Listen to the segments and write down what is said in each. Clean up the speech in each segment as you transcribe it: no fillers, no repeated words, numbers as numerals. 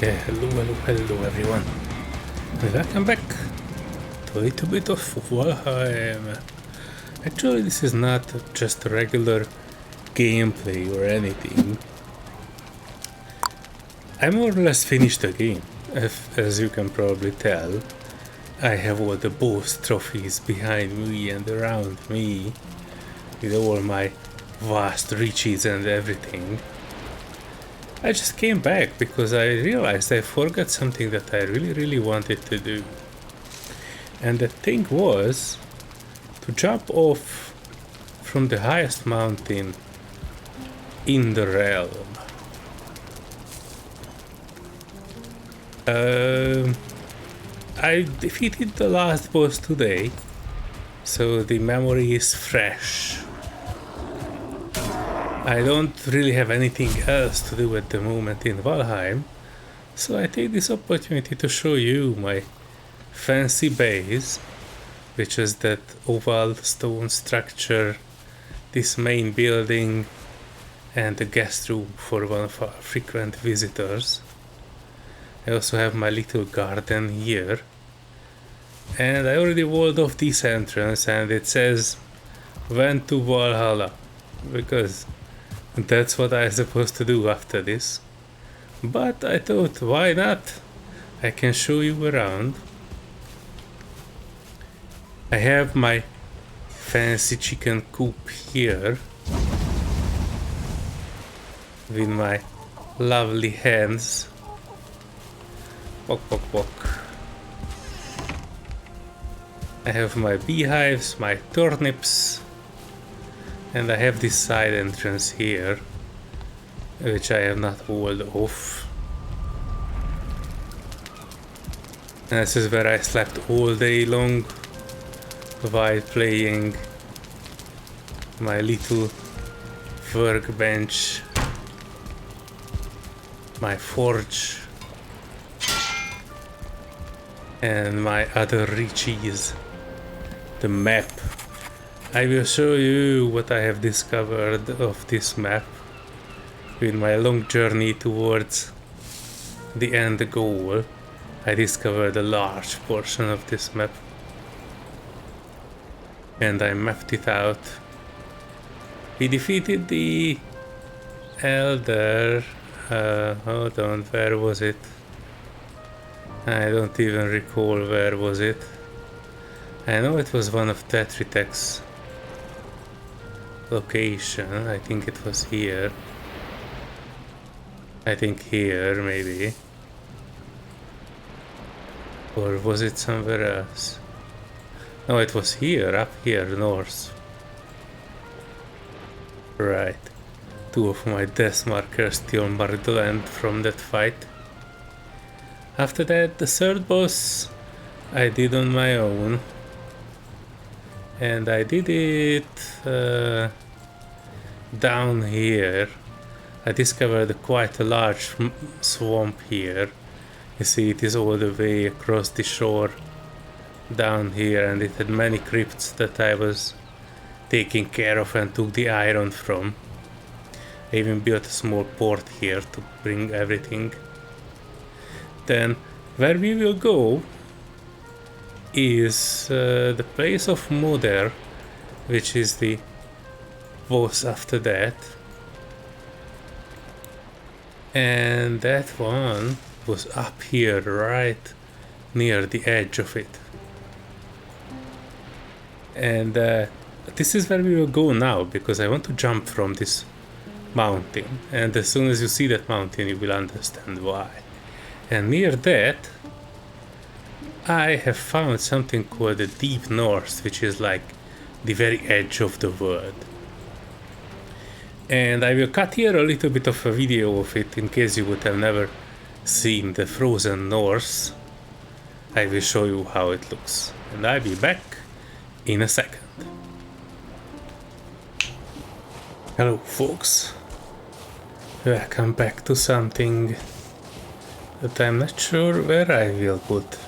Hello everyone, and welcome back to a little bit of Valheim. Actually, this is not just a regular gameplay or anything. I more or less finished the game, as you can probably tell. I have all the boss trophies behind me and around me, with all my vast riches and everything. I just came back because I realized I forgot something that I really wanted to do. And the thing was to jump off from the highest mountain in the realm. I defeated the last boss today, so the memory is fresh. I don't really have anything else to do at the moment in Valheim, so I take this opportunity to show you my fancy base, which is that oval stone structure, this main building, and the guest room for one of our frequent visitors. I also have my little garden here, and I already walled off this entrance, and it says "Went to Valhalla," because that's what I'm supposed to do after this. But I thought, why not? I can show you around. I have my fancy chicken coop here with my lovely hens. Walk, walk, walk. I have my beehives, my turnips, and I have this side entrance here, which I have not walled off. And this is where I slept all day long while playing my little workbench, my forge, and my other riches, the map. I will show you what I have discovered of this map with my long journey towards the end goal. I discovered a large portion of this map and I mapped it out. We defeated the Elder. Hold on, where was it? I don't even recall where was it. I know it was one of Tetritek's location. I think it was here. I think here, maybe. Or was it somewhere else? No, it was here, up here, north. Right. Two of my death markers still marked the land from that fight. After that, the third boss I did on my own. And I did it down here. I discovered quite a large swamp here. You see, it is all the way across the shore down here, and it had many crypts that I was taking care of and took the iron from. I even built a small port here to bring everything. Then, where we will go is the place of Mother, which is the boss after that. And that one was up here, right near the edge of it. And this is where we will go now, because I want to jump from this mountain. And as soon as you see that mountain, you will understand why. And near that, I have found something called the Deep North, which is like the very edge of the world. And I will cut here a little bit of a video of it in case you would have never seen the frozen north. I will show you how it looks, and I'll be back in a second. Hello folks, welcome back to something that I'm not sure where I will put.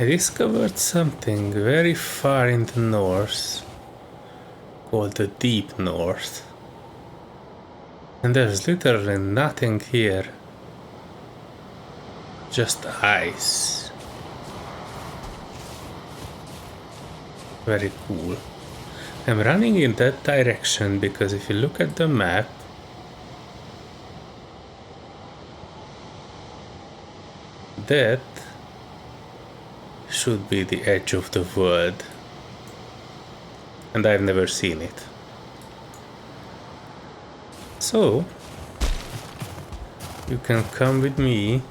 I discovered something very far in the north called the Deep North. And there's literally nothing here. Just ice. Very cool. I'm running in that direction because if you look at the map, that should be the edge of the world. And I've never seen it. So, you can come with me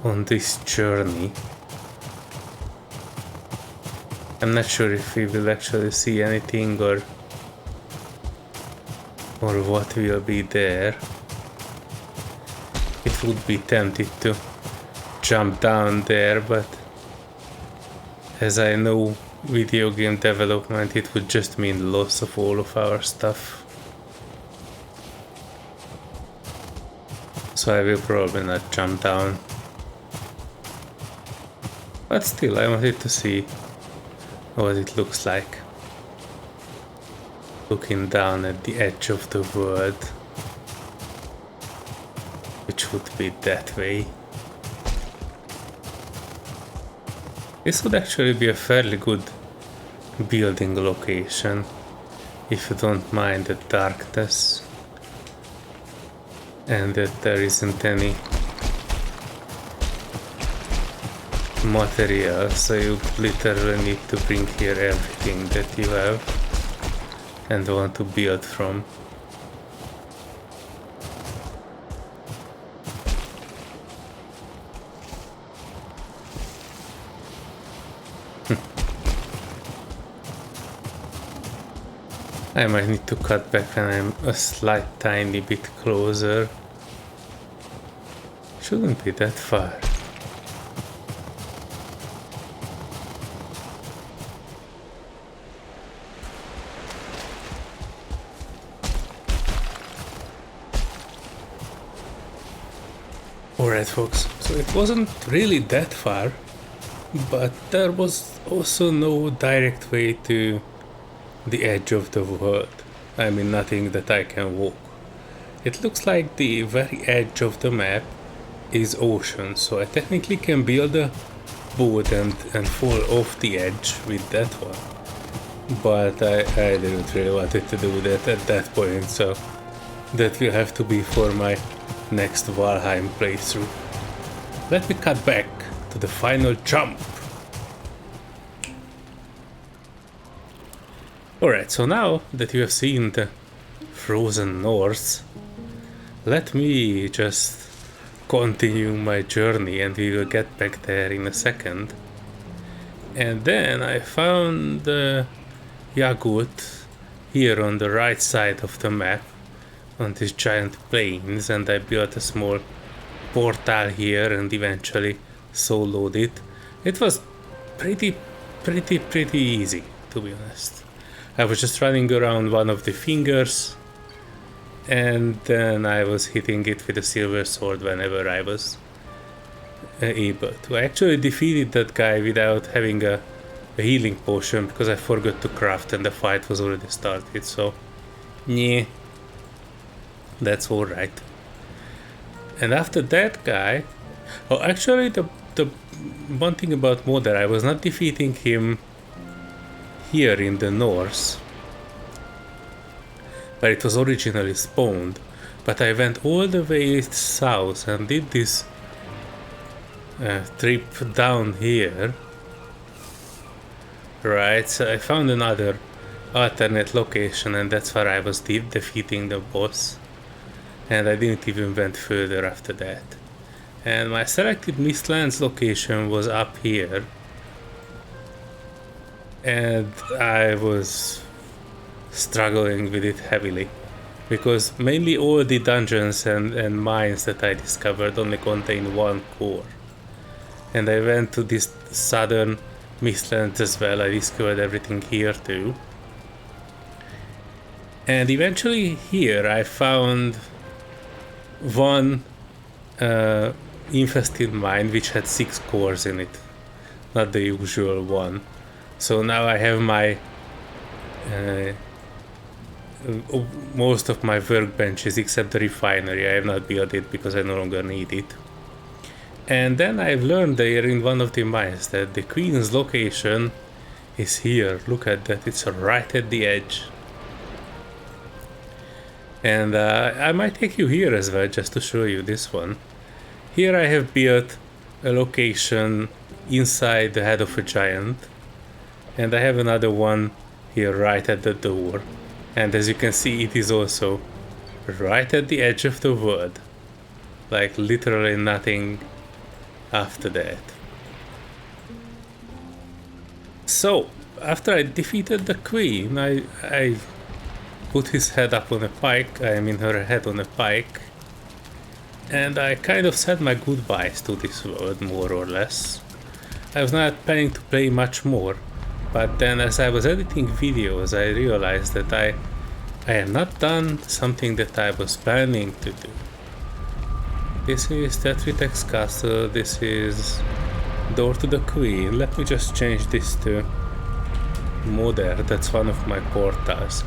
on this journey. I'm not sure if we will actually see anything or what will be there. It would be tempted to jump down there, but as I know video game development, it would just mean loss of all of our stuff. So I will probably not jump down. But still, I wanted to see what it looks like. Looking down at the edge of the world. Which would be that way. This would actually be a fairly good building location. If you don't mind the darkness. And that there isn't any material, so you literally need to bring here everything that you have and want to build from. I might need to cut back when I'm a slight tiny bit closer. Shouldn't be that far. Alright folks, so it wasn't really that far, but there was also no direct way to the edge of the world. I mean, nothing that I can walk. It looks like the very edge of the map is ocean, so I technically can build a boat and fall off the edge with that one. But I didn't really wanted to do that at that point, so that will have to be for my next Valheim playthrough. Let me cut back to the final jump. Alright, so now that you have seen the frozen north, let me just continue my journey and we will get back there in a second. And then I found Yagut here on the right side of the map on these giant plains, and I built a small portal here and eventually soloed it. It was pretty easy, to be honest. I was just running around one of the fingers and then I was hitting it with a silver sword whenever I was able to. I actually defeated that guy without having a healing potion because I forgot to craft and the fight was already started, so yeah, that's alright. And after that guy, oh, actually the one thing about Mother, I was not defeating him here in the north, where it was originally spawned, but I went all the way south and did this trip down here, right? So I found another alternate location and that's where I was defeating the boss, and I didn't even went further after that. And my selected Mistlands location was up here, and I was struggling with it heavily because mainly all the dungeons and mines that I discovered only contain one core, and I went to this southern Mistlands as well. I discovered everything here too, and eventually here I found one infested mine which had 6 cores in it, not the usual one. So now I have my most of my workbenches except the refinery. I have not built it because I no longer need it. And then I've learned there in one of the mines that the Queen's location is here. Look at that, it's right at the edge. And I might take you here as well just to show you this one. Here I have built a location inside the head of a giant. And I have another one here right at the door. And as you can see, it is also right at the edge of the world. Like literally nothing after that. So, after I defeated the Queen, I put his head up on a pike, I mean her head on a pike, and I kind of said my goodbyes to this world, more or less. I was not planning to play much more, but then as I was editing videos, I realized that I had not done something that I was planning to do. This is Tetritex Castle, this is Door to the Queen. Let me just change this to Modern, that's one of my portals.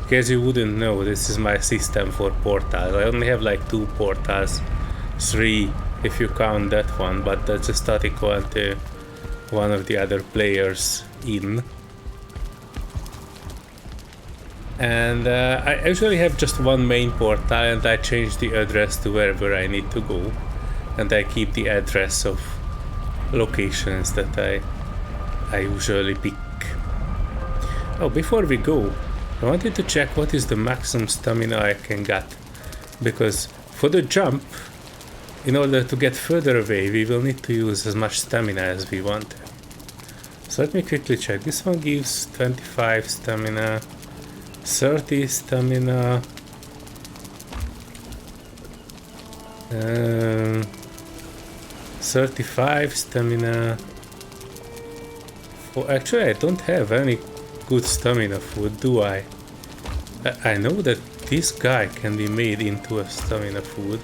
In case you wouldn't know, this is my system for portals. I only have like 2 portals, 3 if you count that one, but that's a static one to one of the other players in. And I usually have just one main portal, and I change the address to wherever I need to go, and I keep the address of locations that I usually pick. Oh, before we go, I wanted to check what is the maximum stamina I can get, because for the jump, in order to get further away, we will need to use as much stamina as we want. So let me quickly check. This one gives 25 stamina, 30 stamina, 35 stamina. Oh, actually, I don't have any good stamina food, do I? I know that this guy can be made into a stamina food.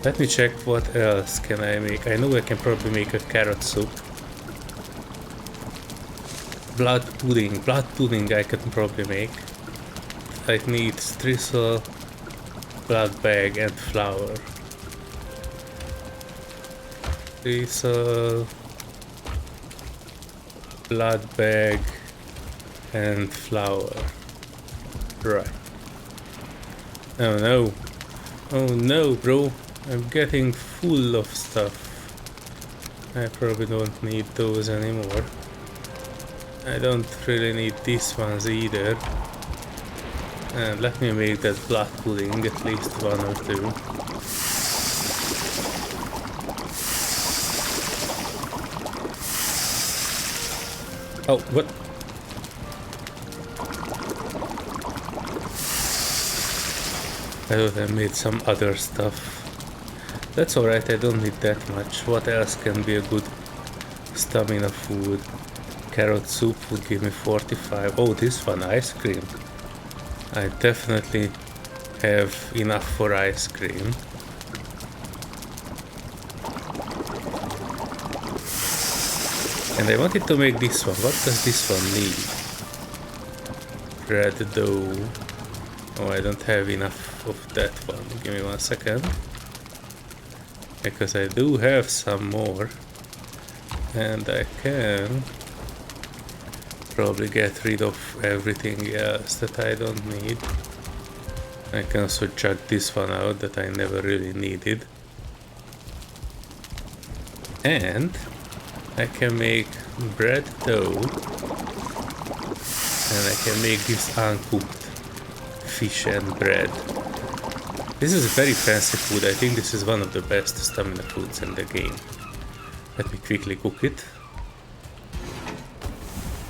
Let me check what else can I make. I know I can probably make a carrot soup. Blood pudding I can probably make. I need thistle, blood bag and flour. Thistle, blood bag and flour. Right. Oh no. Oh no, bro. I'm getting full of stuff. I probably don't need those anymore. I don't really need these ones either. And let me make that blood pudding, at least 1 or 2. Oh, what? I thought I made some other stuff. That's alright, I don't need that much. What else can be a good stamina food? Carrot soup would give me 45. Oh, this one, ice cream. I definitely have enough for ice cream. And I wanted to make this one. What does this one need? Bread dough. Oh, I don't have enough of that one. Give me 1 second. Because I do have some more. And I can probably get rid of everything else that I don't need. I can also chuck this one out that I never really needed. And I can make bread dough, and I can make this uncooked fish and bread. This is very fancy food. I think this is one of the best stamina foods in the game. Let me quickly cook it.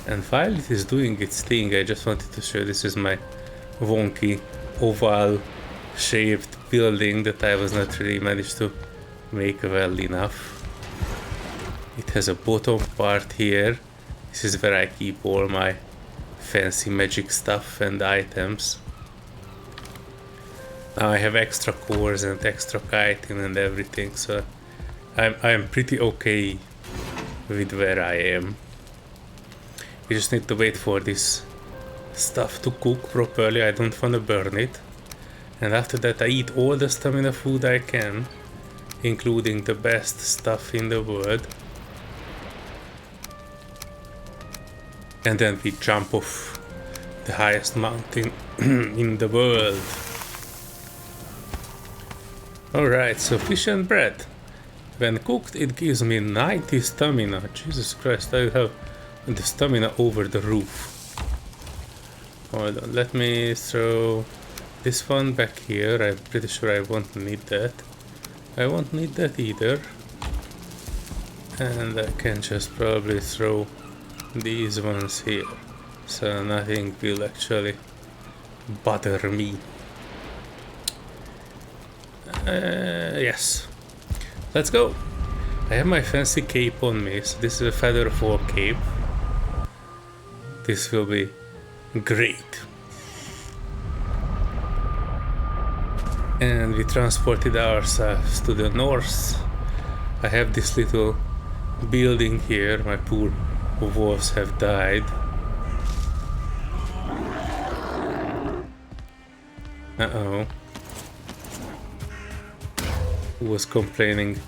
And while it is doing its thing, I just wanted to show this is my wonky oval shaped building that I was not really managed to make well enough. It has a bottom part here. This is where I keep all my fancy magic stuff and items. Now I have extra cores and extra chitin and everything, so I'm pretty okay with where I am. We just need to wait for this stuff to cook properly. I don't want to burn it. And after that I eat all the stamina food I can, including the best stuff in the world. And then we jump off the highest mountain in the world. Alright, so fish and bread. When cooked, it gives me 90 stamina. Jesus Christ, I have the stamina over the roof. Hold on, let me throw this one back here. I'm pretty sure I won't need that. I won't need that either. And I can just probably throw these ones here. So nothing will actually bother me. Yes. Let's go. I have my fancy cape on me, so this is a feather fall cape. This will be great. And we transported ourselves to the north. I have this little building here. My poor wolves have died. Uh-oh. Who was complaining?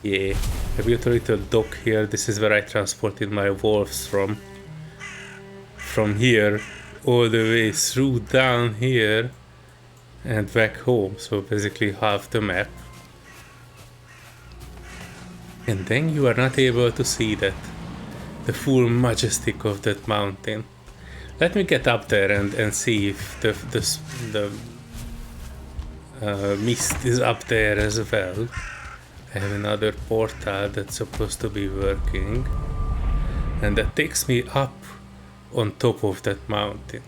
Yeah, I built a little dock here. This is where I transported my wolves from. From here all the way through down here and back home. So basically half the map. And then you are not able to see that. The full majesty of that mountain. Let me get up there and see if the mist is up there as well. I have another portal that's supposed to be working, and that takes me up on top of that mountain,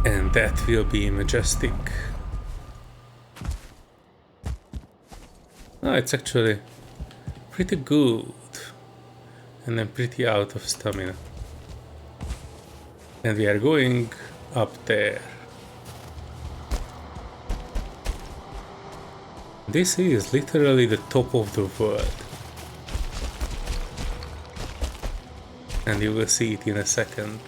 and that will be majestic. Oh, it's actually pretty good, and I'm pretty out of stamina, and we are going up there. This is literally the top of the world, and you will see it in a second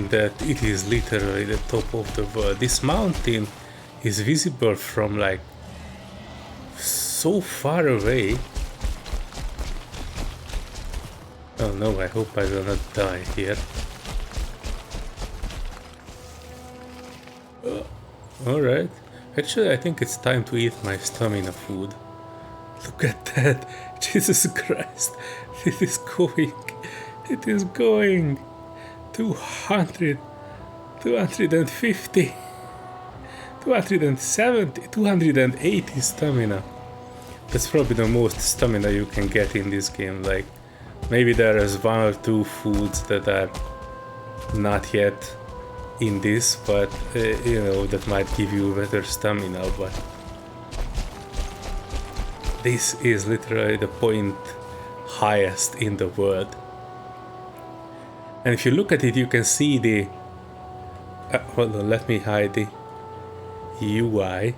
that it is literally the top of the world. This mountain is visible from like so far away. Oh no, I hope I will not die here. Alright. Actually, I think it's time to eat my stamina food. Look at that. Jesus Christ. It is going. It is going. 200. 250. 270. 280 stamina. That's probably the most stamina you can get in this game. Like, maybe there is one or two foods that are not yet in this, but you know, that might give you better stamina, but this is literally the point highest in the world. And if you look at it, you can see the hold on, let me hide the UI.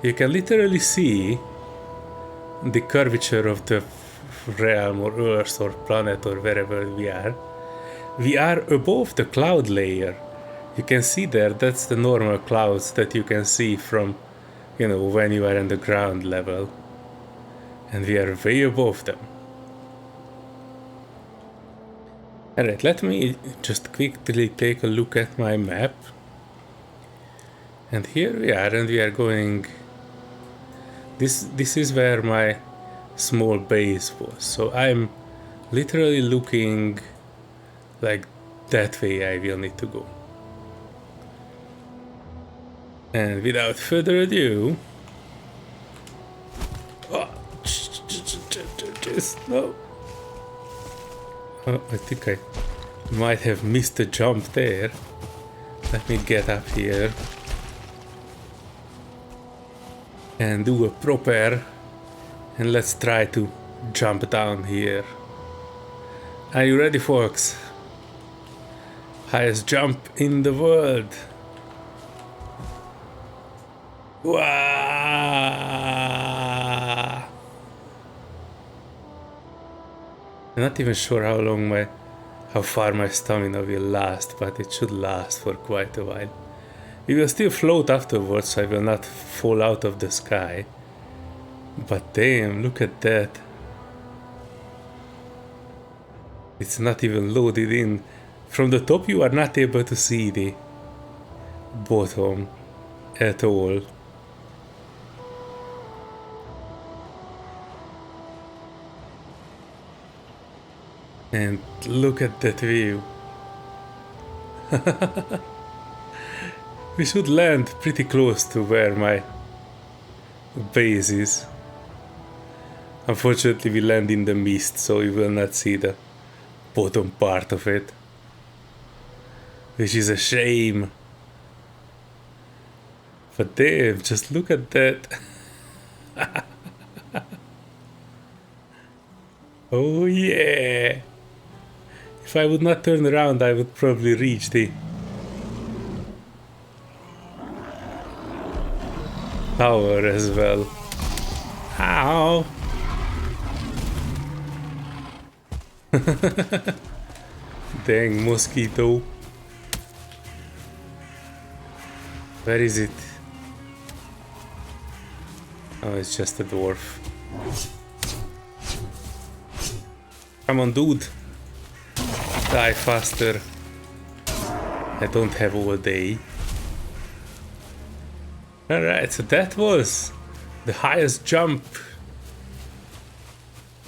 You can literally see the curvature of the realm or earth or planet or wherever we are. We are above the cloud layer. You can see there, that's the normal clouds that you can see from, you know, when you are in the ground level. And we are way above them. Alright, let me just quickly take a look at my map. And here we are, and we are going... This is where my small base was. So I'm literally looking like that way I will need to go. And without further ado... Oh, no. Oh, I think I might have missed a jump there. Let me get up here and do a proper, and let's try to jump down here. Are you ready, folks? Highest jump in the world. Wow! I'm not even sure how far my stamina will last, but it should last for quite a while. We will still float afterwards, so I will not fall out of the sky. But damn, look at that. It's not even loaded in. From the top you are not able to see the bottom at all. And look at that view. We should land pretty close to where my base is. Unfortunately we land in the mist, so we will not see the bottom part of it. Which is a shame. But damn, just look at that. Oh yeah. If I would not turn around, I would probably reach the tower as well. Ow! Dang mosquito. Where is it? Oh, it's just a dwarf. Come on, dude. Die faster. I don't have all day. Alright, so that was the highest jump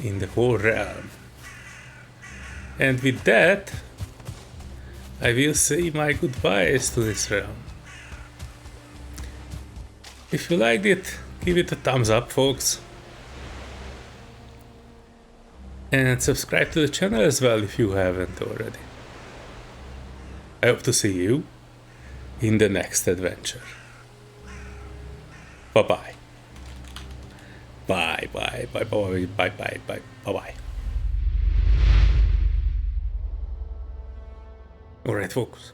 in the whole realm. And with that, I will say my goodbyes to this realm. If you liked it, give it a thumbs up, folks. And subscribe to the channel as well if you haven't already. I hope to see you in the next adventure. Bye-bye. Bye, bye, bye, bye, bye, bye, bye, bye, bye. Alright, folks.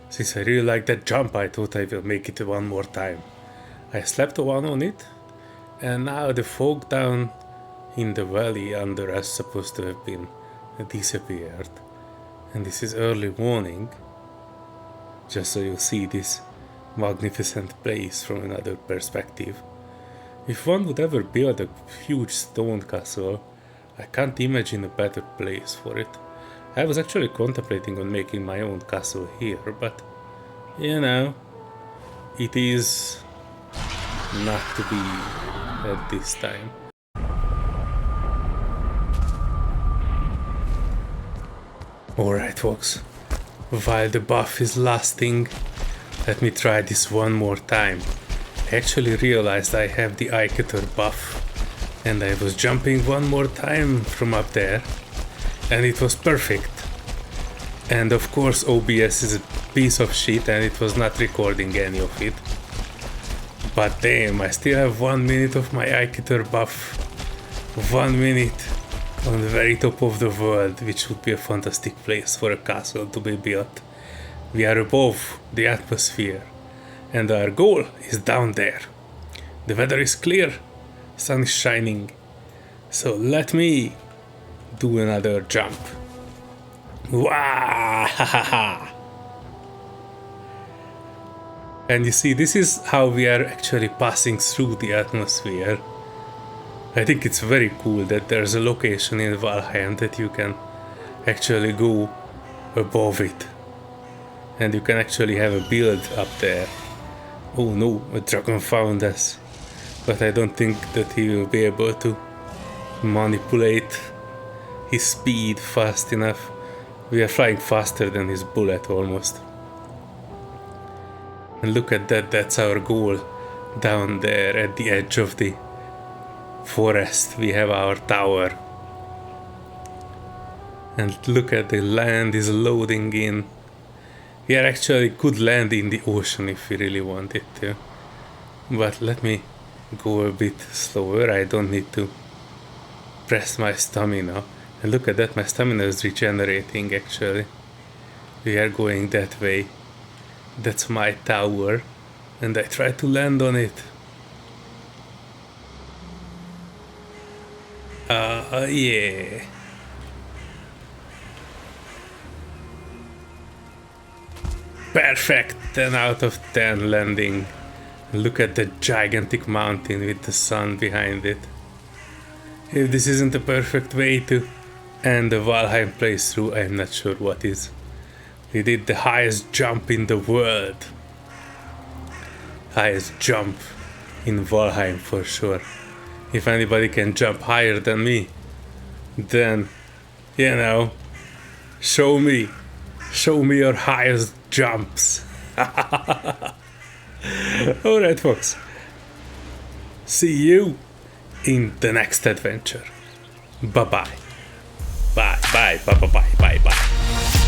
Since I really like that jump, I thought I will make it one more time. I slapped one on it, and now the fog down in the valley under us supposed to have been disappeared. And this is early morning, just so you see this magnificent place from another perspective. If one would ever build a huge stone castle, I can't imagine a better place for it. I was actually contemplating on making my own castle here, but you know, it is not to be at this time. Alright, folks, while the buff is lasting, let me try this one more time. I actually realized I have the eye cutter buff, and I was jumping one more time from up there, and it was perfect. And of course OBS is a piece of shit and it was not recording any of it. But damn, I still have 1 minute of my eye cutter buff. 1 minute on the very top of the world, which would be a fantastic place for a castle to be built. We are above the atmosphere, and our goal is down there. The weather is clear, sun is shining, so let me do another jump. Wah! Ha ha ha! And you see, this is how we are actually passing through the atmosphere. I think it's very cool that there's a location in Valheim that you can actually go above it. And you can actually have a build up there. Oh no, a dragon found us. But I don't think that he will be able to manipulate his speed fast enough. We are flying faster than his bullet almost. And look at that, that's our goal. Down there at the edge of the forest we have our tower. And look at the land is loading in. We actually could land in the ocean if we really wanted to. But let me go a bit slower, I don't need to press my stamina. And look at that, my stamina is regenerating actually. We are going that way. That's my tower. And I try to land on it. Yeah. perfect 10 out of 10 landing. Look at the gigantic mountain with the sun behind it. If this isn't a perfect way to end the Valheim playthrough, I'm not sure what is. We did the highest jump in the world. Highest jump in Valheim for sure. If anybody can jump higher than me, then, you know, show me your highest jumps. Alright folks, see you in the next adventure. Bye bye. Bye bye bye bye bye bye bye.